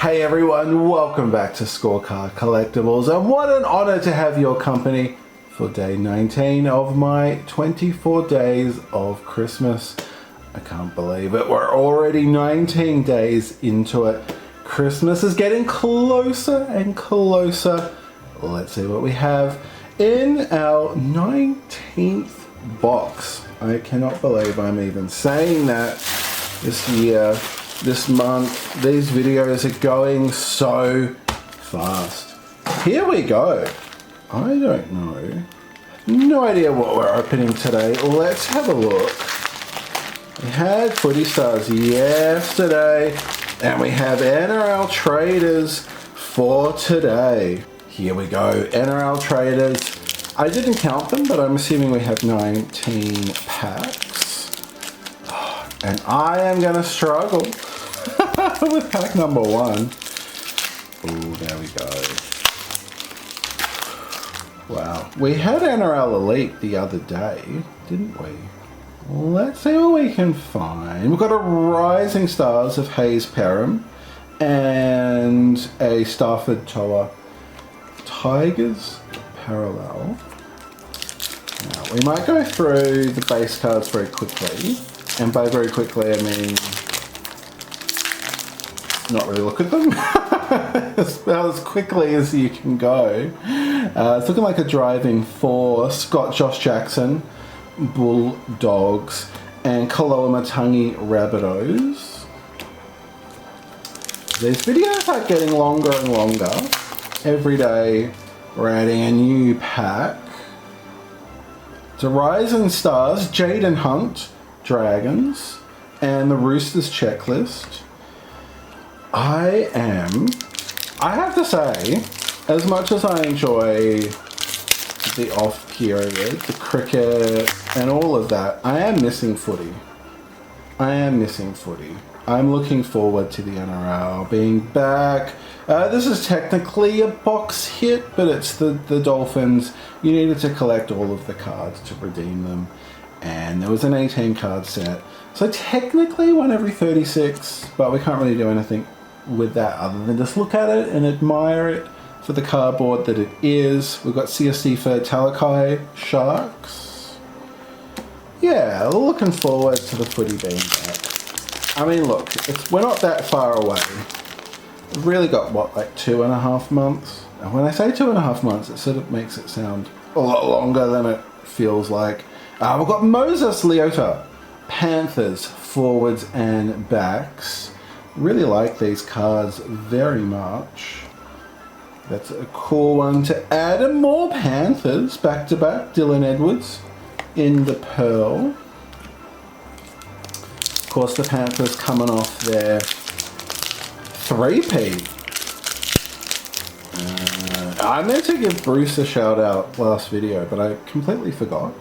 Hey everyone, welcome back to Scorecard Collectibles, and what an honor to have your company for day 19 of my 24 days of Christmas. I can't believe it, we're already 19 days into it. Christmas is getting closer and closer. Let's see what we have in our 19th box. I cannot believe I'm even saying that this year. This month, these videos are going so fast. Here we go. I don't know. No idea what we're opening today. Let's have a look. We had Footy Stars yesterday, and we have NRL Traders for today. Here we go, NRL Traders. I didn't count them, but I'm assuming we have 19 packs. And I am gonna struggle with pack number 1. Ooh, there we go. Wow. We had NRL Elite the other day, didn't we? Let's see what we can find. We've got a Rising Stars of Hayes Perham and a Stafford Toa Tigers parallel. Now, we might go through the base cards very quickly. And by very quickly, I mean not really look at them. as quickly as you can go. It's looking like a driving for Scott Josh Jackson, Bulldogs, and Koloamatangi Rabbitohs. These videos are getting longer and longer. Every day we're adding a new pack. The Rising Stars, Jaden Hunt, Dragons, and the Roosters Checklist. I have to say, as much as I enjoy the off period, the cricket, and all of that, I am missing footy. I'm looking forward to the NRL being back. This is technically a box hit, but it's the Dolphins. You needed to collect all of the cards to redeem them. And there was an 18 card set. So technically 1 every 36, but we can't really do anything with that other than just look at it and admire it for the cardboard that it is. We've got CSC for Talakai Sharks. Yeah, looking forward to the footy being back. I mean, look, we're not that far away. We've really got, what, like 2.5 months? And when I say 2.5 months, it sort of makes it sound a lot longer than it feels like. We've got Moses Leota, Panthers, forwards and backs. Really like these cards very much. That's a cool one to add. And more Panthers back to back. Dylan Edwards in the pearl. Of course, the Panthers coming off their 3-peat. I meant to give Bruce a shout out last video, but I completely forgot.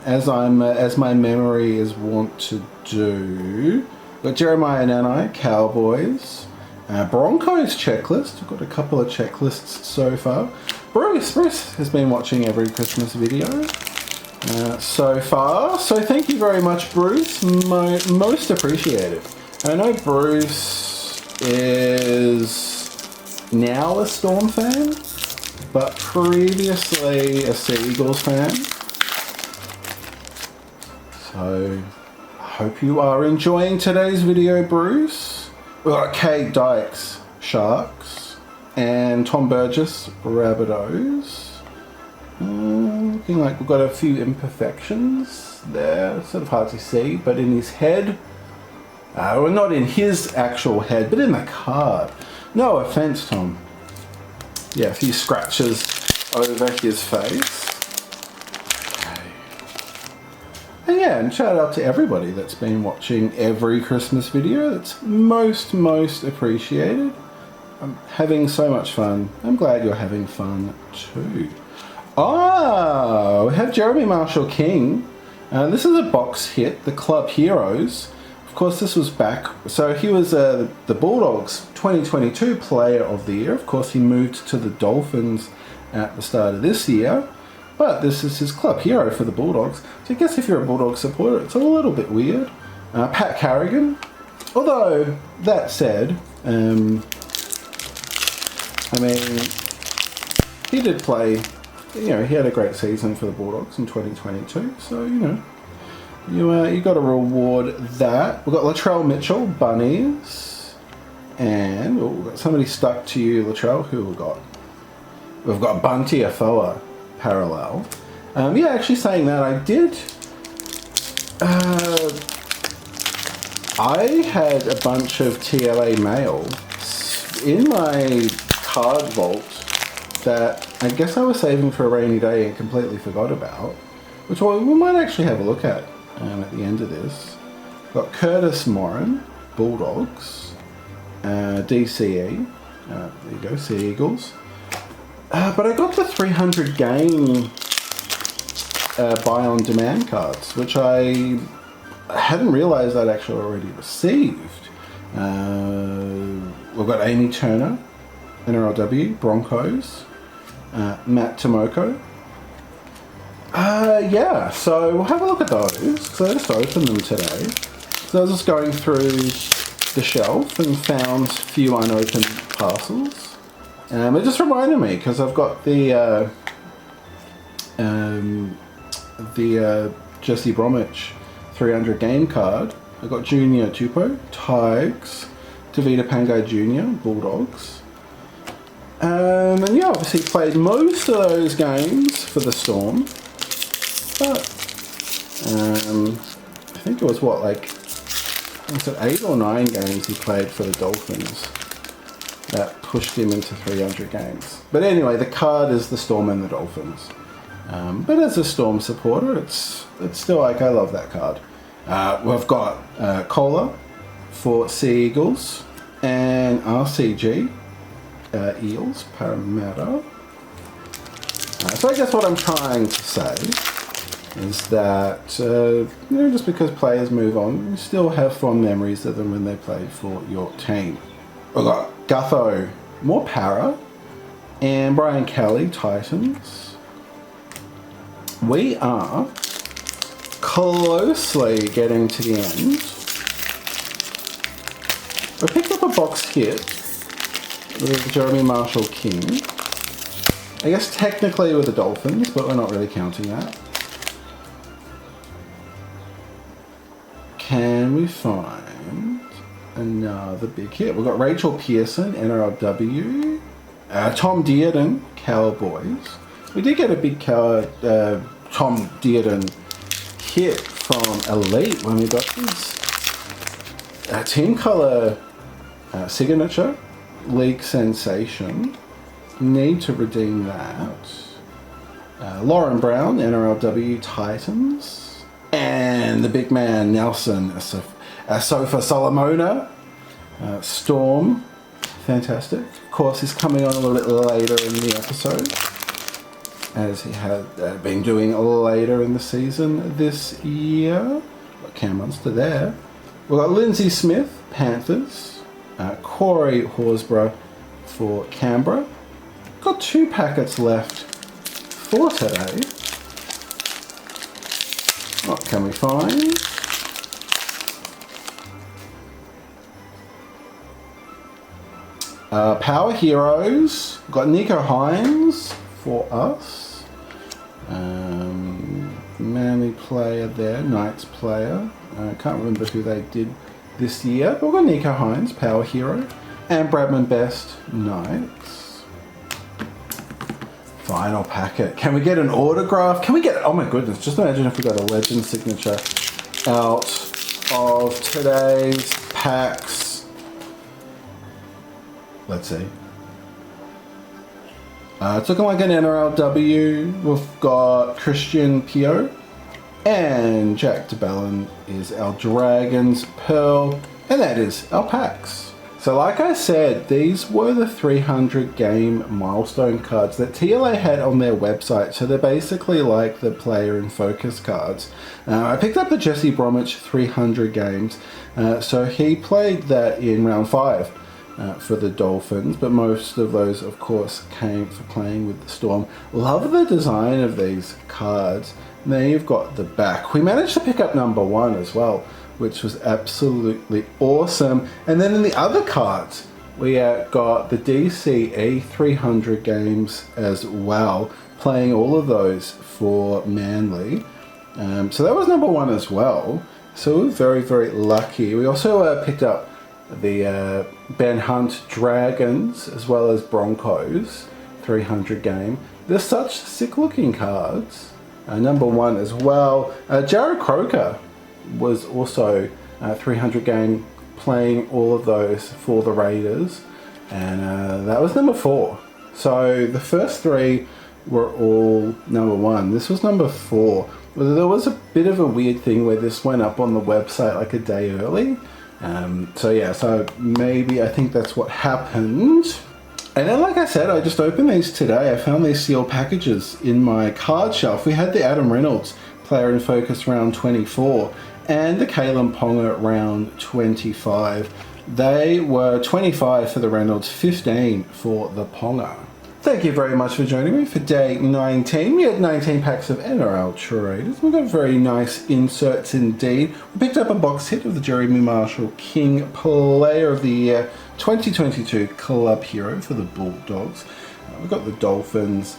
As my memory is wont to do. We've got Jeremiah Nanai, Cowboys, Broncos Checklist. We've got a couple of checklists so far. Bruce has been watching every Christmas video so far. So thank you very much, Bruce. Most appreciated. I know Bruce is now a Storm fan, but previously a Sea Eagles fan. So hope you are enjoying today's video, Bruce. We've got Kate Dykes, Sharks, and Tom Burgess, Rabbitohs. Looking like we've got a few imperfections there. It's sort of hard to see, but in his head, well, not in his actual head, but in the card. No offense, Tom. Yeah, a few scratches over his face. And yeah, and shout out to everybody that's been watching every Christmas video. It's most appreciated. I'm having so much fun. I'm glad you're having fun too. We have Jeremy Marshall King. This is a box hit, the Club Heroes. Of course, this was back. So he was the Bulldogs 2022 Player of the Year. Of course, he moved to the Dolphins at the start of this year. But this is his club hero for the Bulldogs. So I guess if you're a Bulldog supporter, it's a little bit weird. Pat Carrigan. Although, that said, I mean, he did play, he had a great season for the Bulldogs in 2022, so, you got to reward that. We've got Latrell Mitchell, Bunnies, and we've got somebody stuck to you, Latrell. Who we've got? We've got Bunty Afoa, parallel. Actually saying that, I did. I had a bunch of TLA mail in my card vault that I guess I was saving for a rainy day and completely forgot about, which we might actually have a look at the end of this. Got Curtis Morin, Bulldogs, DCE, there you go, Sea Eagles. But I got the 300 game buy on demand cards, which I hadn't realised I'd actually already received. We've got Amy Turner, NRLW, Broncos, Matt Tomoko. So we'll have a look at those, because I just opened them today. So I was just going through the shelf and found a few unopened parcels. It just reminded me, because I've got the Jesse Bromwich 300 game card. I've got Junior Tupou, Tigers, Tavita Pangai Jr., Bulldogs. Obviously played most of those games for the Storm. But I think it was 8 or 9 games he played for the Dolphins that pushed him into 300 games. But anyway, the card is the Storm and the Dolphins. But as a Storm supporter, it's still I love that card. We've got Kohler for Sea Eagles and RCG Eels, Parramatta. So I guess what I'm trying to say is that just because players move on, you still have fond memories of them when they played for your team. We've got Gutho, more para, and Brian Kelly, Titans. We are closely getting to the end. We picked up a box hit with Jeremy Marshall King. I guess technically with the Dolphins, but we're not really counting that. Can we find another big hit? We've got Rachel Pearson, NRLW. Tom Dearden, Cowboys. We did get a big Tom Dearden hit from Elite when we got this team colour signature, League Sensation. Need to redeem that. Lauren Brown, NRLW Titans. And the big man, Nelson Sofa Solomona, Storm. Fantastic. Of course, he's coming on a little bit later in the episode, as he had been doing later in the season this year. Got Cam Munster there. We've got Lindsay Smith, Panthers. Corey Horsburgh for Canberra. Got 2 packets left for today. What can we find? Power Heroes. Got Nico Hines for us. Manly player there, Knights player. I can't remember who they did this year, but we've got Nico Hines, Power Hero, and Bradman Best, Knights. Final packet. Can we get an autograph? Can we get, oh my goodness, just imagine if we got a legend signature out of today's packs. Let's see. It's looking like an NRLW. We've got Christian Pio and Jack DeBellin is our Dragons Pearl, and that is our packs. So like I said, these were the 300 game milestone cards that TLA had on their website. So they're basically like the player in focus cards. I picked up the Jesse Bromwich 300 games. So he played that in round 5 for the Dolphins, but most of those of course came for playing with the Storm. Love the design of these cards. And there you've got the back. We managed to pick up number 1 as well, which was absolutely awesome. And then in the other cards, we got the DCE 300 games as well, playing all of those for Manly. So that was number 1 as well. So we were very, very lucky. We also picked up the Ben Hunt Dragons as well as Broncos 300 game. They're such sick looking cards. Number 1 as well. Jared Croker was also 300 game, playing all of those for the Raiders, and that was number 4. So the first 3 were all number 1. This was number 4. There was a bit of a weird thing where this went up on the website like a day early. So maybe I think that's what happened. And then, like I said, I just opened these today. I found these sealed packages in my card shelf. We had the Adam Reynolds Player in Focus round 24 and the Kalen Ponga round 25. They were 25 for the Reynolds, 15 for the Ponga. Thank you very much for joining me for day 19. We had 19 packs of NRL Traders. We got very nice inserts indeed. We picked up a box hit of the Jeremy Marshall King Player of the Year 2022 Club Hero for the Bulldogs. We've got the Dolphins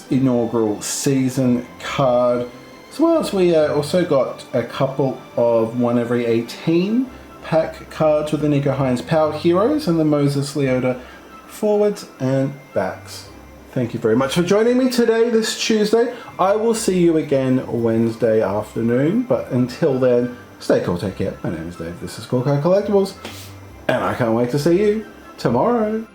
inaugural season card, as well as we also got a couple of 1 every 18 pack cards with the Nico Hines Power Heroes and the Moses Leota forwards and backs. Thank you very much for joining me today, this Tuesday. I will see you again Wednesday afternoon, but until then, stay cool, take care. My name is Dave, this is Scorecard Collectibles, and I can't wait to see you tomorrow.